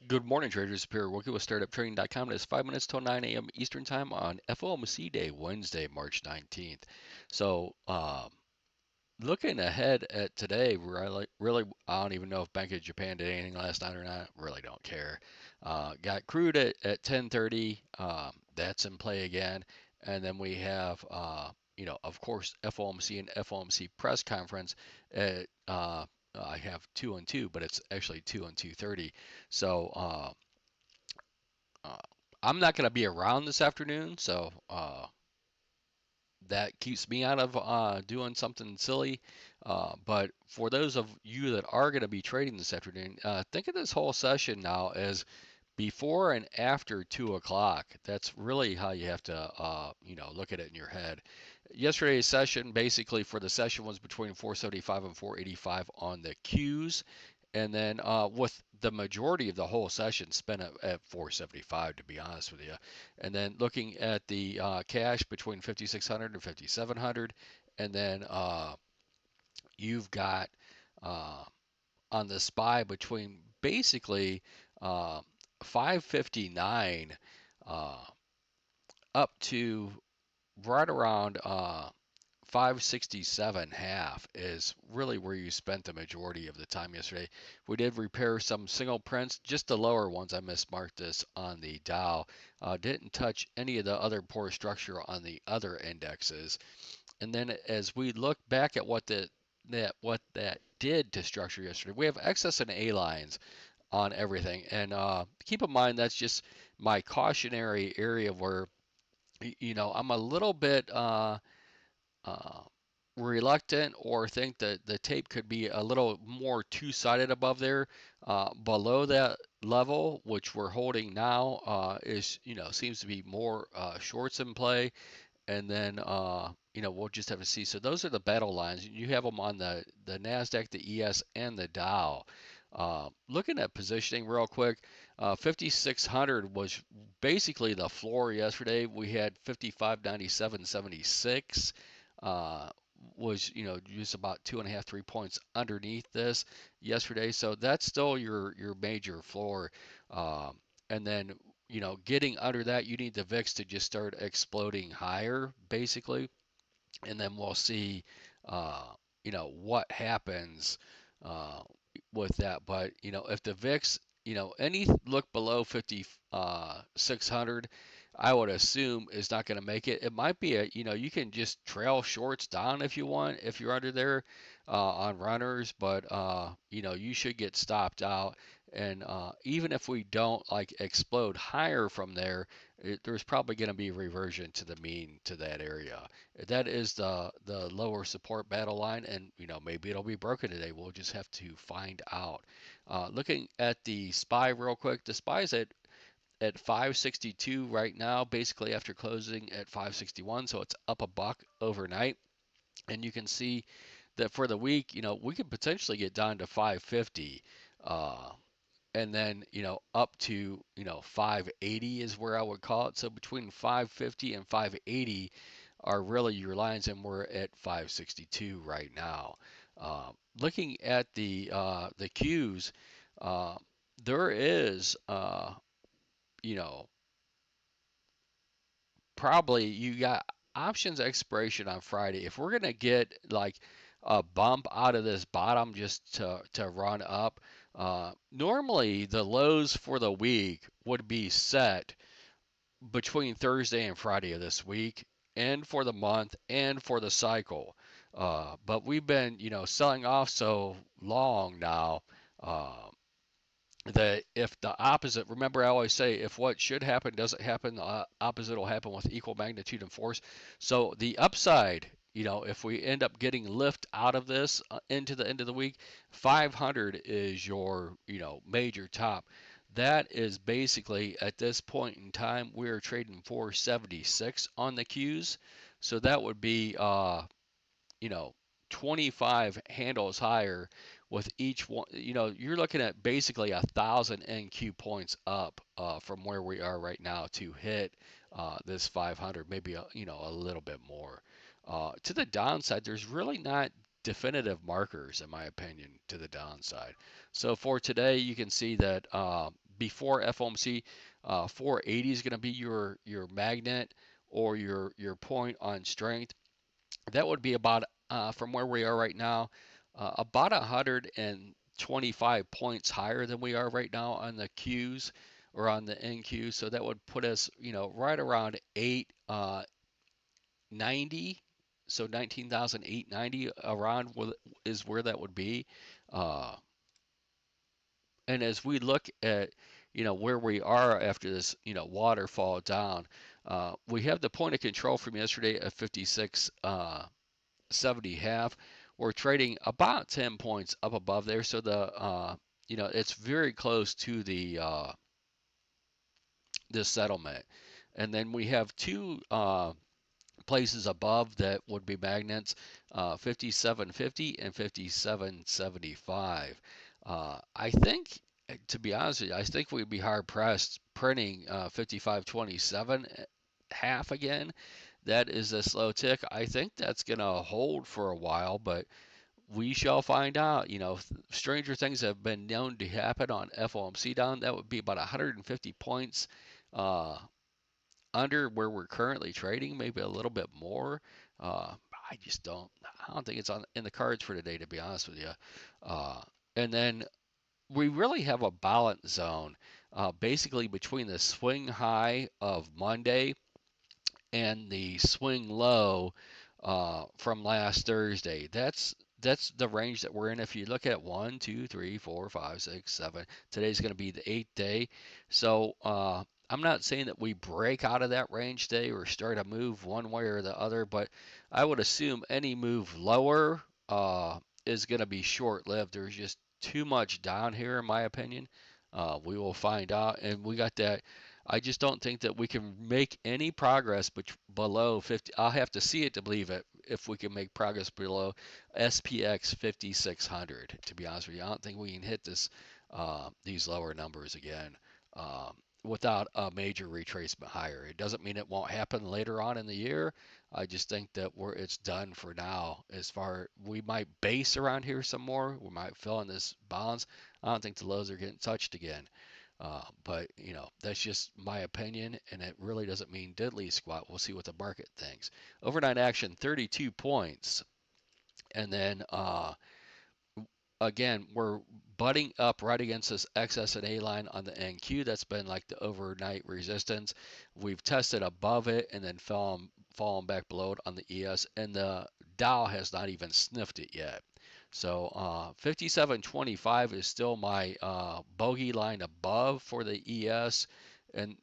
Good morning, traders. Superior working with startuptrading.com. It is 5 minutes till 9 a.m. Eastern Time on FOMC Day, Wednesday, March 19th. So, looking ahead at today, really, I don't even know if Bank of Japan did anything last night or not. Really don't care. Got crude at 10:30. That's in play again. And then we have, of course, FOMC and FOMC press conference at I have 2 and 2, but it's actually 2 and 2:30. So uh, I'm not going to be around this afternoon, so that keeps me out of doing something silly. But for those of you that are going to be trading this afternoon, think of this whole session now as before and after 2 o'clock. That's really how you have to, look at it in your head. Yesterday's session, basically for the session, was between 475 and 485 on the Qs, and then with the majority of the whole session spent at 475, to be honest with you. And then looking at the cash between 5600 and 5700, and then you've got uh, on the SPY between basically uh, 559 uh, up to right around 567 half is really where you spent the majority of the time yesterday. We did repair some single prints, just the lower ones. I mismarked this on the Dow. Didn't touch any of the other poor structure on the other indexes. And then as we look back at what that did to structure yesterday, we have excess and A lines on everything. And keep in mind that's just my cautionary area where I'm a little bit uh, reluctant or think that the tape could be a little more two-sided above there. Below that level, which we're holding now, is seems to be more shorts in play, and then we'll just have to see. So those are the battle lines. You have them on the Nasdaq, the ES, and the Dow. Looking at positioning real quick, 5600 was basically the floor yesterday. We had 55.97.76 uh, was just about 2.5 3 points underneath this yesterday. So that's still your major floor. And then getting under that, you need the VIX to just start exploding higher, basically, and then we'll see, uh, what happens uh, with that. But if the VIX, any look below 5600, I would assume is not going to make it. It might be you can just trail shorts down if you want, if you're under there on runners, but you should get stopped out. And even if we don't like explode higher from there, there's probably going to be reversion to the mean to that area. That is the lower support battle line, and maybe it'll be broken today. We'll just have to find out. Looking at the SPY real quick, the SPY is at 562 right now, basically after closing at 561, so it's up a buck overnight. And you can see that for the week, we could potentially get down to 550. And then up to 580 is where I would call it. So between 550 and 580 are really your lines, and we're at 562 right now. Looking at the Qs, uh, there is you know probably you got options expiration on Friday. If we're gonna get like a bump out of this bottom just to run up, normally the lows for the week would be set between Thursday and Friday of this week, and for the month, and for the cycle. But we've been, selling off so long now uh, that if the opposite, remember I always say, if what should happen doesn't happen, the opposite will happen with equal magnitude and force. So the upside, if we end up getting lift out of this into the end of the week, 500 is your, major top. That is basically at this point in time we're trading 476 on the Qs. So that would be you know 25 handles higher with each one. You're looking at basically 1,000 NQ points up from where we are right now to hit this 500, maybe a little bit more. To the downside, there's really not definitive markers, in my opinion, to the downside. So for today, you can see that before FOMC, 480 is going to be your magnet or your point on strength. That would be about from where we are right now, about 125 points higher than we are right now on the Qs or on the NQ. So that would put us, right around 890. So 19,890 around is where that would be. Uh, and as we look at, where we are after this, waterfall down, we have the point of control from yesterday at 56. 70 half. We're trading about 10 points up above there, so it's very close to the settlement. And then we have two places above that would be magnets, 5750 and 5775. I think, to be honest with you, I think we'd be hard pressed printing 5527 half again. That is a slow tick. I think that's going to hold for a while, but we shall find out. Stranger things have been known to happen on FOMC down. That would be about 150 points uh, under where we're currently trading, maybe a little bit more. I just don't. I don't think it's in the cards for today, to be honest with you. Uh, and then we really have a balance zone, basically between the swing high of Monday and the swing low from last Thursday. That's the range that we're in. If you look at 1, 2, 3, 4, 5, 6, 7, today's going to be the 8th day. So I'm not saying that we break out of that range today or start a move one way or the other, but I would assume any move lower is going to be short-lived. There's just too much down here, in my opinion. We will find out, and we got that. I just don't think that we can make any progress below 50. I'll have to see it to believe it if we can make progress below SPX 5600. To be honest with you, I don't think we can hit these lower numbers again without a major retracement higher. It doesn't mean it won't happen later on in the year. I just think that it's done for now. As far we might base around here some more, we might fill in this balance. I don't think the lows are getting touched again. But that's just my opinion, and it really doesn't mean diddly squat. We'll see what the market thinks. Overnight action, 32 points, and then again, we're butting up right against this XS&A line on the NQ. That's been like the overnight resistance. We've tested above it and then fallen back below it on the ES, and the Dow has not even sniffed it yet. So 57.25 is still my bogey line above for the ES, and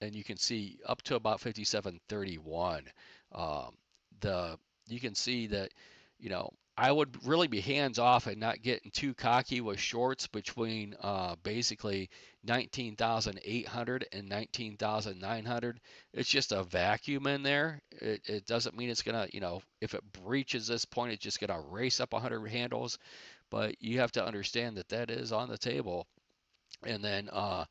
and you can see up to about 57.31. Um, the you can see that I would really be hands off and not getting too cocky with shorts between basically 19,800 and 19,900. It's just a vacuum in there. It doesn't mean it's going to, if it breaches this point, it's just going to race up 100 handles. But you have to understand that that is on the table. And then I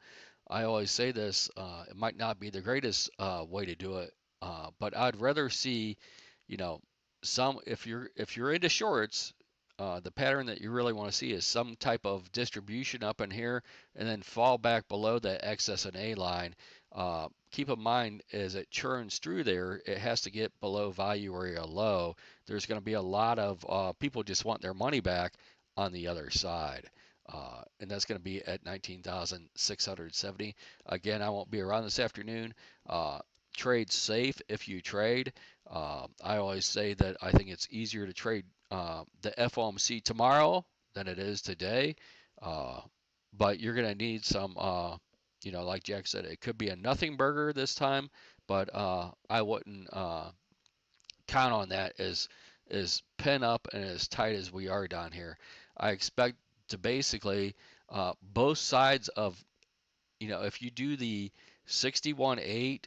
always say this, it might not be the greatest way to do it, but I'd rather see, you know, if you're into shorts, the pattern that you really want to see is some type of distribution up in here and then fall back below the XS&A line. Keep in mind as it churns through there, it has to get below value area low. There's going to be a lot of people just want their money back on the other side. And that's going to be at 19,670. Again, I won't be around this afternoon. Trade safe if you trade. I always say that I think it's easier to trade the FOMC tomorrow than it is today. Uh, but you're going to need some, like Jack said, it could be a nothing burger this time, but I wouldn't count on that as pin up and as tight as we are down here. I expect to basically both sides of, if you do the 61.8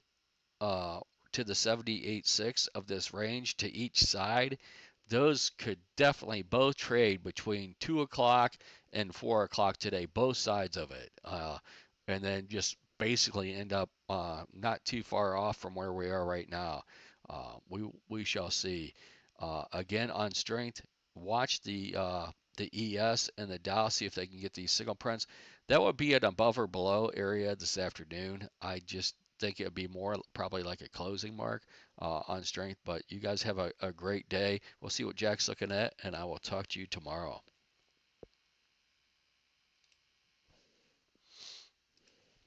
uh, to the 78.6 of this range to each side, those could definitely both trade between 2 o'clock and 4 o'clock today, both sides of it. And then just basically end up not too far off from where we are right now. We shall see. Again, on strength, watch the the ES and the Dow, see if they can get these signal prints. That would be an above or below area this afternoon. I just think it would be more probably like a closing mark on strength. But you guys have a great day. We'll see what Jack's looking at, and I will talk to you tomorrow.